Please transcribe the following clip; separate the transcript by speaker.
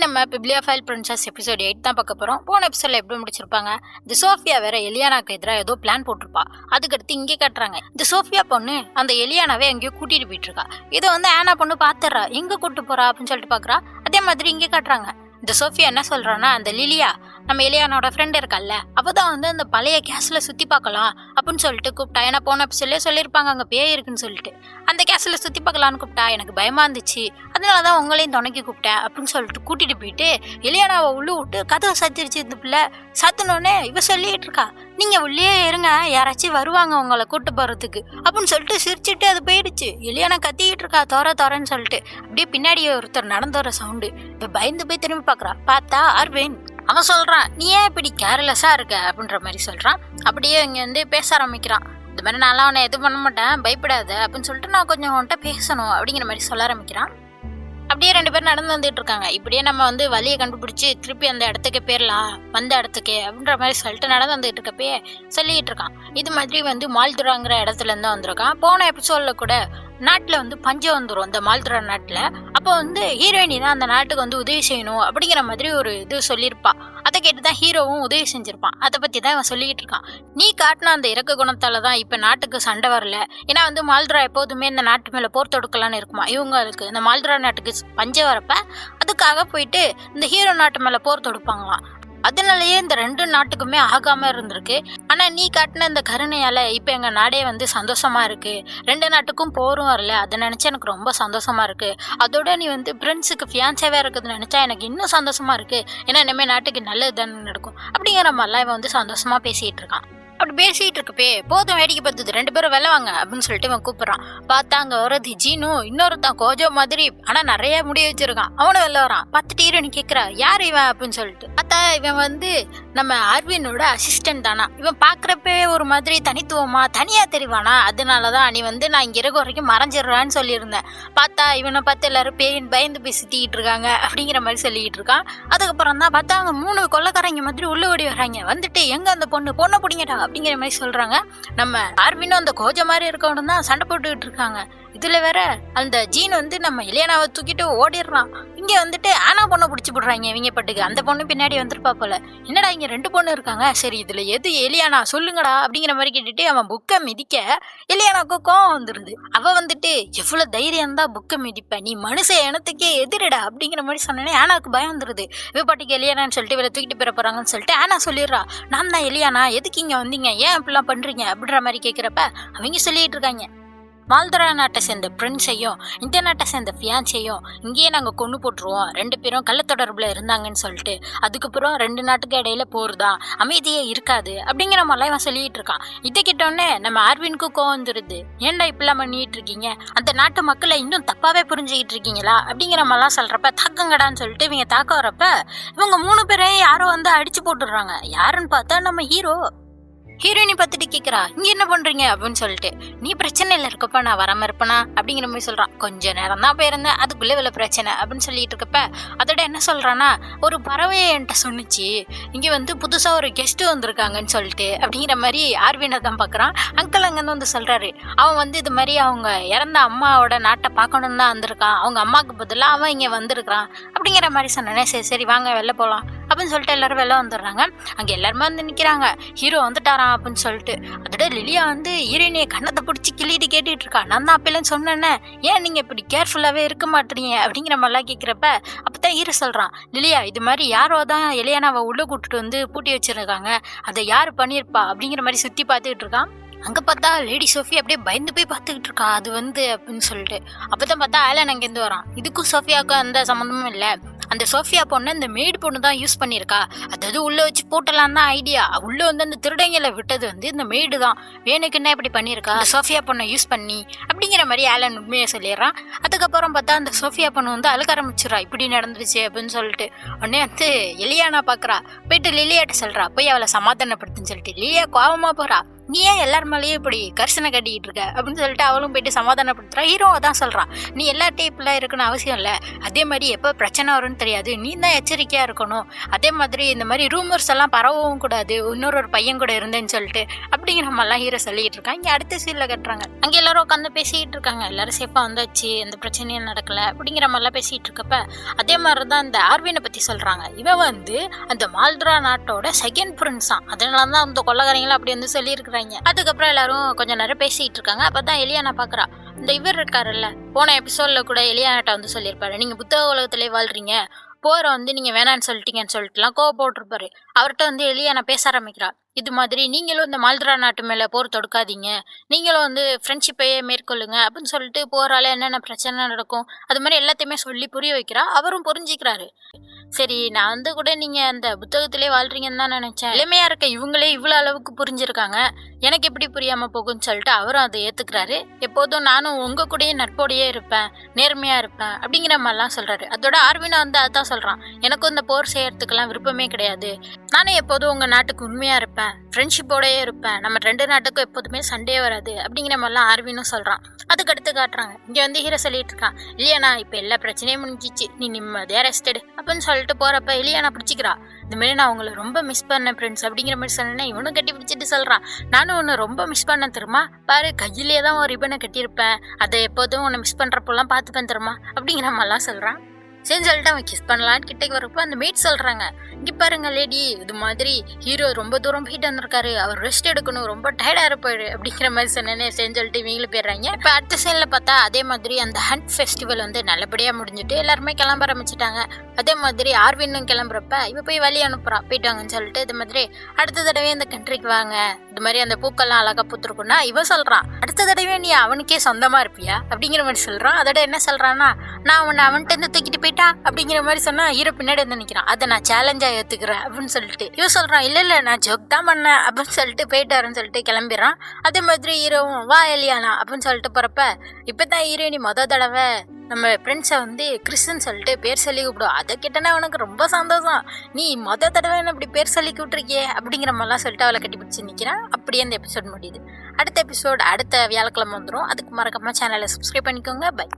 Speaker 1: நம்ம bibliophile princess episode 8 தான் பார்க்க போகிறோம். போன எபிசோடில் எப்படி முடிச்சிருப்பாங்க, இந்த சோஃபியா வேற எலியானாக்கு எதிராக ஏதோ பிளான் போட்டிருப்பா. அதுக்கடுத்து இங்கே காட்டுறாங்க, இந்த சோஃபியா பொண்ணு அந்த எலியானாவே எங்கேயோ கூட்டிட்டு போயிட்டு இருக்கா. இதை வந்து ஆனா பொண்ணு பார்த்துடுறா, எங்கே கூட்டு போறா அப்படின்னு சொல்லிட்டு பார்க்குறா. அதே மாதிரி இங்கே காட்டுறாங்க, இந்த சோஃபியா என்ன சொல்றான்னா, அந்த லிலியா நம்ம எலியானோட ஃப்ரெண்ட் இருக்கல்ல, அப்பதான் வந்து அந்த பழைய கேஸ்ல சுத்தி பார்க்கலாம் அப்படின்னு சொல்லிட்டு கூப்பிட்டா. ஏன்னா போன எபிசோட்லயே சொல்லியிருப்பாங்க அங்கே பேய் இருக்குன்னு சொல்லிட்டு. அந்த கேஸ்ல சுத்தி பார்க்கலான்னு கூப்பிட்டா. எனக்கு பயமா இருந்துச்சு, அதனாலதான் உங்களையும் துணைக்கி கூப்பிட்டேன் அப்படின்னு சொல்லிட்டு கூட்டிட்டு போயிட்டு எலியானாவை உள்ள விட்டு கதவை சத்திருச்சு. இந்த பிள்ளை சத்துனோடனே இவ சொல்லிட்டு இருக்கா, நீங்க உள்ளே இருங்க, யாராச்சும் வருவாங்க உங்களை கூட்டு போறதுக்கு அப்படின்னு சொல்லிட்டு சிரிச்சுட்டு அது போயிடுச்சு. எலியானா கத்திக்கிட்டு இருக்கா, தோறன்னு சொல்லிட்டு. அப்படியே பின்னாடி ஒருத்தர் நடந்து வர சவுண்டு. இப்ப பயந்து போய் திரும்பி பாக்குறா. பார்த்தா அரவிந்த். அவன் சொல்றான், நீ ஏன் இப்படி கேர்லெஸ்ஸா இருக்க அப்படின்ற மாதிரி சொல்றான். அப்படியே இங்க வந்து பேச ஆரம்பிக்கிறான். இந்த மாதிரி நான்லாம் அவனை எதுவும் பண்ண மாட்டேன், பயப்படாத அப்படின்னு சொல்லிட்டு நான் கொஞ்சம் அவன்கிட்ட பேசணும் அப்படிங்கிற மாதிரி சொல்ல ஆரம்பிக்கிறான். அப்படியே 2 பேரும் நடந்து வந்துட்டு இருக்காங்க. இப்படியே நம்ம வந்து வழியை கண்டுபிடிச்சி திருப்பி அந்த இடத்துக்கு போயிடலாம், வந்த இடத்துக்கு அப்படின்ற மாதிரி சொல்லிட்டு நடந்து வந்துட்டு இருக்கப்பயே சொல்லிட்டு இருக்கான். இது மாதிரி வந்து மால்துராங்கிற இடத்துல இருந்து வந்திருக்கான். போன எபிசோட்ல கூட நாட்டில் வந்து பஞ்சம் வந்துடும் இந்த மால்துரா நாட்டில். அப்போ வந்து ஹீரோயினி தான் அந்த நாட்டுக்கு வந்து உதவி செய்யணும் அப்படிங்கிற மாதிரி ஒரு இது சொல்லியிருப்பா. அதை கேட்டு தான் ஹீரோவும் உதவி செஞ்சிருப்பான். அதை பற்றி தான் இவன் சொல்லிக்கிட்டு இருக்கான். நீ காட்டின அந்த இறக்க குணத்தால தான் இப்போ நாட்டுக்கு சண்டை வரல. ஏன்னா வந்து மால்துரா எப்போதுமே இந்த நாட்டு மேலே போர் தொடுக்கலான்னு இருக்குமா இவங்களுக்கு. இந்த மால்துரா நாட்டுக்கு பஞ்சம் வரப்ப அதுக்காக போயிட்டு இந்த ஹீரோ நாட்டு மேலே போர் தொடுப்பாங்களாம். அதனாலயே இந்த 2 நாட்டுக்குமே ஆகாம இருந்திருக்கு. ஆனா நீ காட்டின இந்த கருணையால இப்ப எங்க நாடே வந்து சந்தோஷமா இருக்கு. 2 நாட்டுக்கும் போரும் வரல. அதை நினைச்சா எனக்கு ரொம்ப சந்தோஷமா இருக்கு. அதோட நீ வந்து பிரின்ஸுக்கு ஃபியான்ஸாவே இருக்குதுன்னு நினைச்சா எனக்கு இன்னும் சந்தோஷமா இருக்கு. ஏன்னா இனிமே நாட்டுக்கு நல்லது தானே நடக்கும் அப்படிங்கிற மாதிரிலாம் இவன் வந்து சந்தோஷமா பேசிட்டு இருக்கான். அப்படி பேசிட்டு இருக்கப்பே போதும் வேடிக்கை பார்த்தது, 2 பேரும் வெளில வாங்க அப்படின்னு சொல்லிட்டு இவன் கூப்பிடுறான். பார்த்தா அங்க வர்றது ஜீனு, இன்னொருத்தான் கோஜோ மாதிரி ஆனா நிறைய முடி வச்சிருக்கான். அவனும் வெளில வரான். பார்த்துட்டு ஹீரோனி கேட்கிறா, யார் இவன் அப்படின்னு சொல்லிட்டு. பார்த்தா இவன் வந்து நம்ம அரவினோட அசிஸ்டன்ட் தானா. இவன் பாக்குறப்பே ஒரு மாதிரி தனித்துவமா தனியா தெரிவானா, அதனாலதான் நீ வந்து நான் இங்க இருக்க வரைக்கும் மறைஞ்சிடுறான்னு சொல்லியிருந்தேன். பார்த்தா இவனை பார்த்து எல்லாரும் பயந்து போய் சுத்திக்கிட்டு இருக்காங்க அப்படிங்கிற மாதிரி சொல்லிக்கிட்டு இருக்கான். அதுக்கப்புறம் தான் பார்த்தா அங்க 3 கொள்ளைக்காரங்க மாதிரி உள்ள ஓடி வர்றாங்க. வந்துட்டு எங்க அந்த பொண்ணை பிடிங்கடா அப்படிங்கிற மாதிரி சொல்றாங்க. நம்ம அரவினும் அந்த கோஜ மாதிரி இருக்கவனும் தான் சண்டை போட்டுக்கிட்டு இருக்காங்க. இதுல வேற அந்த ஜீன் வந்து நம்ம எலியானாவை தூக்கிட்டு ஓடிடுறான். இங்க வந்துட்டு ஆனா பொண்ணை பிடிச்சி போடுறாங்க இவங்க பட்டுக்கு. அந்த பொண்ணு பின்னாடி வந்துருப்பா போல. என்னடா இங்க 2 பொண்ணு இருக்காங்க, சரி இதுல எது எலியானா சொல்லுங்கடா அப்படிங்கிற மாதிரி கேட்டுட்டு அவன் புக்கை மிதிக்க எலியானாவுக்கு கோவம் வந்துருது. அவ வந்துட்டு எவ்வளவு தைரியம் தான் புக்கை மிதிப்ப, நீ மனுஷ இனத்துக்கே எதிரிடா அப்படிங்கிற மாதிரி சொன்னேனே ஆனாவுக்கு பயம் வந்துருது. இவ பாட்டுக்கு எலியானான்னு சொல்லிட்டு இவளை தூக்கிட்டு போற போறாங்கன்னு சொல்லிட்டு ஆனா சொல்லிடுறா, நான் தான் எலியானா, எதுக்கு இங்க வந்தீங்க, ஏன் இப்படிலாம் பண்றீங்க அப்படின்ற மாதிரி கேட்கிறப்ப அவங்க சொல்லிட்டு இருக்காங்க, மால்துரா நாட்டை சேர்ந்த பிரின்ஸையும் இந்த நாட்டை சேர்ந்த ஃபியான்ஸையும் இங்கேயே நாங்கள் கொண்டு போட்டுருவோம், 2 பேரும் கள்ள தொடர்பில் இருந்தாங்கன்னு சொல்லிட்டு. அதுக்கப்புறம் 2 நாட்டுக்கு இடையில போர்தான், அமைதியே இருக்காது அப்படிங்கிற மாதிரிலாம் இவன் சொல்லிட்டு இருக்கான். இதை கிட்டோன்னே நம்ம ஆர்வினுக்கு கோவம் வந்துருது. ஏன்டா இப்பெல்லாம் பண்ணிட்டு இருக்கீங்க, அந்த நாட்டு மக்களை இன்னும் தப்பாவே புரிஞ்சுக்கிட்டு இருக்கீங்களா அப்படிங்கிற மாதிரிலாம் சொல்றப்ப தாக்கங்கடான்னு சொல்லிட்டு இவங்க தாக்க வரப்ப இவங்க 3 பேரையும் யாரோ வந்து அடிச்சு போட்டுடுறாங்க. யாருன்னு பார்த்தா நம்ம ஹீரோயினி பார்த்துட்டு கேட்குறா, இங்கே என்ன பண்ணுறீங்க அப்படின்னு சொல்லிட்டு. நீ பிரச்சனையில் இருக்கப்ப நான் வராமல் இருப்பேனா அப்படிங்கிற மாதிரி சொல்கிறான். கொஞ்ச நேரம் தான் போயிருந்தேன், அதுக்குள்ளே இவ்வளோ பிரச்சனை அப்படின்னு சொல்லிட்டு இருக்கப்ப அதோட என்ன சொல்கிறான்னா, ஒரு பறவையை என்கிட்ட சொன்னிச்சு இங்கே வந்து புதுசாக ஒரு கெஸ்ட்டு வந்திருக்காங்கன்னு சொல்லிட்டு அப்படிங்கிற மாதிரி ஆர்வினை தான் பார்க்குறான். அங்கிள் அங்கேருந்து வந்து சொல்கிறாரு, அவன் வந்து இது மாதிரி அவங்க இறந்த அம்மாவோட நாட்டை பார்க்கணுன்னு தான் வந்திருக்கான், அவங்க அம்மாவுக்கு பதிலாக அவன் இங்கே வந்திருக்கான் அப்படிங்கிற மாதிரி சொன்னேனே. சரி வாங்க வெளில போகலாம் அப்படின்னு சொல்லிட்டு எல்லாரும் வெளில வந்துடுறாங்க. அங்கே எல்லாருமே வந்து நிற்கிறாங்க. ஹீரோ வந்துட்டாராம் அப்படின்னு சொல்லிட்டு. அதோட லிலியா வந்து ஹீரோயினியை கண்ணத்தை பிடிச்சி கிள்ளிட்டு கேட்டுட்டு இருக்கா, நான் தான் அப்பெல்லாம் சொன்னேன்னே, ஏன் நீங்க இப்படி கேர்ஃபுல்லாவே இருக்க மாட்டீங்க அப்படிங்கிற மாதிரிலாம் கேட்கிறப்ப அப்பதான் ஹீரோ சொல்றான், லிலியா இது மாதிரி யாரோ தான் எலியானாவை உள்ள கூட்டிட்டு வந்து பூட்டி வச்சிருக்காங்க, அதை யாரு பண்ணியிருப்பா அப்படிங்கிற மாதிரி சுத்தி பார்த்துக்கிட்டு இருக்கான். அங்கே பார்த்தா லேடி சோஃபியா அப்படியே பயந்து போய் பார்த்துக்கிட்டு இருக்கா, அது வந்து அப்படின்னு சொல்லிட்டு. அப்பதான் பார்த்தா ஆலன் அங்கேருந்து வரான். இதுக்கும் சோஃபியாவுக்கும் எந்த சம்மந்தமும் இல்லை. அந்த சோஃபியா பொண்ணு இந்த மெய்டு பொண்ணு தான் யூஸ் பண்ணியிருக்கா, அதாவது உள்ள வச்சு போட்டலாம் தான் ஐடியா. உள்ள வந்து அந்த திருடங்களை விட்டது வந்து இந்த மெய்டு தான், வேணுக்குன்னா இப்படி பண்ணியிருக்கா அந்த சோஃபியா பொண்ணை யூஸ் பண்ணி அப்படிங்கிற மாதிரி ஆலன் உண்மையை சொல்லிடுறான். அதுக்கப்புறம் பார்த்தா அந்த சோஃபியா பொண்ணு வந்து அழுக ஆரம்பிச்சிடறா, இப்படி நடந்துருச்சு அப்படின்னு சொல்லிட்டு. உடனே வந்து எலியானா பார்க்குறா, போயிட்டு லிலியாட்ட சொல்றா, போய் அவளை சமாதானப்படுத்துன்னு சொல்லிட்டு. லிலியா கோவமா போறா, நீ ஏன் எல்லார் மேலேயும் இப்படி கரிசனை கட்டிக்கிட்டு இருக்க அப்படின்னு சொல்லிட்டு அவளும் போயிட்டு சமாதானப்படுத்துறா. ஹீரோவை தான் சொல்கிறான், நீ எல்லார்ட்டையும் இப்படிலாம் இருக்குன்னு அவசியம் இல்லை, அதே மாதிரி எப்போ பிரச்சனை வரும்னு தெரியாது, நீ தான் எச்சரிக்கையாக இருக்கணும், அதே மாதிரி இந்த மாதிரி ரூமர்ஸ் எல்லாம் பரவவும் கூடாது, இன்னொரு பையன் கூட இருந்தேன்னு சொல்லிட்டு அப்படிங்கிற மாதிரிலாம் ஹீரோ சொல்லிட்டு இருக்கான். இங்கே அடுத்த சீனில் கட்டுறாங்க, அங்கே எல்லாரும் உட்காந்து பேசிக்கிட்டு இருக்காங்க, எல்லாரும் சேஃபாக வந்தாச்சு, எந்த பிரச்சனையும் நடக்கலை அப்படிங்கிற மாதிரிலாம் பேசிகிட்டு இருக்கப்ப அதே மாதிரி தான் இந்த ஆர்வினை பற்றி சொல்கிறாங்க. இவன் வந்து அந்த மால்ட்ரா நாட்டோட செகண்ட் பிரின்ஸான், அதனால தான் அந்த கொள்ளக்காரங்களும் அப்படி வந்து சொல்லியிருக்கிறாங்க. அதுக்கப்புறம் எல்லாரும் கொஞ்சம் நேரம் பேசிட்டு இருக்காங்க. அப்பதான் எலியானா பாக்குறா, இந்த இவர் இருக்காருல்ல, போன எபிசோட்ல கூட எலியானாட்ட வந்து சொல்லியிருப்பாரு, நீங்க புத்தக உலகத்திலே வாழ்றீங்க, போற வந்து நீங்க வேணான்னு சொல்லிட்டீங்கன்னு சொல்லிட்டுலாம் கோவப்பட்டிருப்பாரு. அவர்கிட்ட வந்து எலியானா பேச ஆரம்பிக்கிறா, இது மாதிரி நீங்களும் இந்த மால்ட்ரா நாட்டு மேலே போர் தொடுக்காதீங்க, நீங்களும் வந்து ஃப்ரெண்ட்ஷிப்பையே மேற்கொள்ளுங்க அப்படின்னு சொல்லிட்டு போகிறால என்னென்ன பிரச்சனை நடக்கும் அது மாதிரி எல்லாத்தையுமே சொல்லி புரிய வைக்கிறா. அவரும் புரிஞ்சிக்கிறாரு. சரி, நான் வந்து கூட நீங்கள் அந்த புத்தகத்திலே வாழ்றீங்கன்னு தான் நினச்சேன், இளமையாக இருக்க இவங்களே இவ்வளோ அளவுக்கு புரிஞ்சிருக்காங்க, எனக்கு எப்படி புரியாமல் போகும்னு சொல்லிட்டு அவரும் அதை ஏற்றுக்கிறாரு. எப்போதும் நானும் உங்கள் கூடயே நட்போடையே இருப்பேன், நேர்மையாக இருப்பேன் அப்படிங்கிற மாதிரிலாம் சொல்கிறாரு. அதோட ஆர்வினா வந்து அதான் சொல்கிறான், எனக்கும் இந்த போர் செய்யறதுக்கெல்லாம் விருப்பமே கிடையாது, நானும் எப்போதும் உங்கள் நாட்டுக்கு உண்மையாக இருப்பேன், ஃப்ரெண்ட்ஷிப்போடயே இருப்பேன், நம்ம ரெண்டு நாட்டுக்கும் எப்போதுமே சண்டே வராது அப்படிங்கிற மாதிரிலாம் ஆர்வினும் சொல்கிறான். அதுக்கடுத்து காட்டுறாங்க, இங்கே வந்து ஹீரோ சொல்லிட்டு இருக்கான், இல்லையாண்ணா இப்போ எல்லா பிரச்சனையும் முடிஞ்சிச்சு, நீ நிம்மதியாக ரெஸ்ட் எடு அப்படின்னு சொல்லிட்டு போகிறப்ப இல்லையாண்ணா பிடிச்சிக்கிறா. இந்த மாதிரி நான் உங்களை ரொம்ப மிஸ் பண்ணேன் ஃப்ரெண்ட்ஸ் அப்படிங்கிற மாதிரி சொன்னேன்னா இவனும் கட்டி பிடிச்சிட்டு சொல்கிறான், நானும் உன்னை ரொம்ப மிஸ் பண்ணேன் தெரியுமா, பாரு கையிலே தான் ஒரு ரிப்பனை கட்டியிருப்பேன், அதை எப்போதும் உன்னை மிஸ் பண்ணுறப்பெல்லாம் பார்த்துப்பேன் தெரியுமா அப்படிங்கிற மாதிரிலாம் சொல்கிறான். சரி சொல்லிட்டு அவன் கிஸ் பண்ணலான்னு கிட்டக்கு வரப்போ அந்த மேட் சொல்கிறாங்க, இங்கே பாருங்க லேடி, இது மாதிரி ஹீரோ ரொம்ப தூரம் போயிட்டு வந்திருக்காரு, அவர் ரெஸ்ட் எடுக்கணும், ரொம்ப டயர்டாக இருப்பாரு அப்படிங்கிற மாதிரி சொன்னேன்னு செஞ்சு சொல்லிட்டு இவங்களும் போயிடுறாங்க. இப்போ அடுத்த சைடில் பார்த்தா அதே மாதிரி அந்த ஹண்ட் ஃபெஸ்டிவல் வந்து நல்லபடியாக முடிஞ்சுட்டு எல்லாருமே கிளம்ப ஆரம்பிச்சிட்டாங்க. அதே மாதிரி ஆர்வினும் கிளம்புறப்ப இவ போய் வழி அனுப்புறா, போயிட்டு வாங்கன்னு சொல்லிட்டு இது மாதிரி அடுத்த தடவை இந்த கண்ட்ரிக்கு வாங்க, இது மாதிரி அந்த பூக்கள்லாம் அழகாக பூத்துருக்குன்னா இவன் சொல்கிறான், அடுத்த தடவை நீ அவனுக்கே சொந்தமாக இருப்பியா அப்படிங்கிற மாதிரி சொல்கிறான். அதோட என்ன சொல்கிறான்னா, நான் அவன்கிட்ட இருந்து தூக்கிட்டு போயிட்டா அப்படிங்கிற மாதிரி சொன்னா ஹீரோ பின்னாடி வந்து நிற்கிறான், அதை நான் சேலஞ்சா ஏற்றுக்கிறேன் அப்படின்னு சொல்லிட்டு இவன் சொல்கிறான், இல்லை நான் ஜோக் தான் பண்ணேன் அப்படின்னு சொல்லிட்டு போயிட்டாருன்னு சொல்லிட்டு கிளம்பிடுறான். அதே மாதிரி ஹீரோவும் வா எலியானா அப்படின்னு சொல்லிட்டு போகிறப்ப இப்போ தான் ஹீரோயினி தடவை நம்ம ஃப்ரெண்ட்ஸை வந்து கிறிஸ்ன்னு சொல்லிட்டு பேர் சொல்லி கூப்பிடுவோம். அதை கிட்டனா அவனுக்கு ரொம்ப சந்தோஷம், நீ தடவை என்ன இப்படி பேர் சொல்லி கூப்பிட்ருக்கியே அப்படிங்கிற மாதிரிலாம் சொல்லிட்டு அவளை கட்டி பிடிச்சி நிற்கிறான். அப்படியே அந்த எபிசோட் முடியுது. அடுத்த எபிசோட் அடுத்த வியாழக்கிழமை வந்துடும். அதுக்கு மறக்காம சேனலை சப்ஸ்கிரைப் பண்ணிக்கோங்க. பை.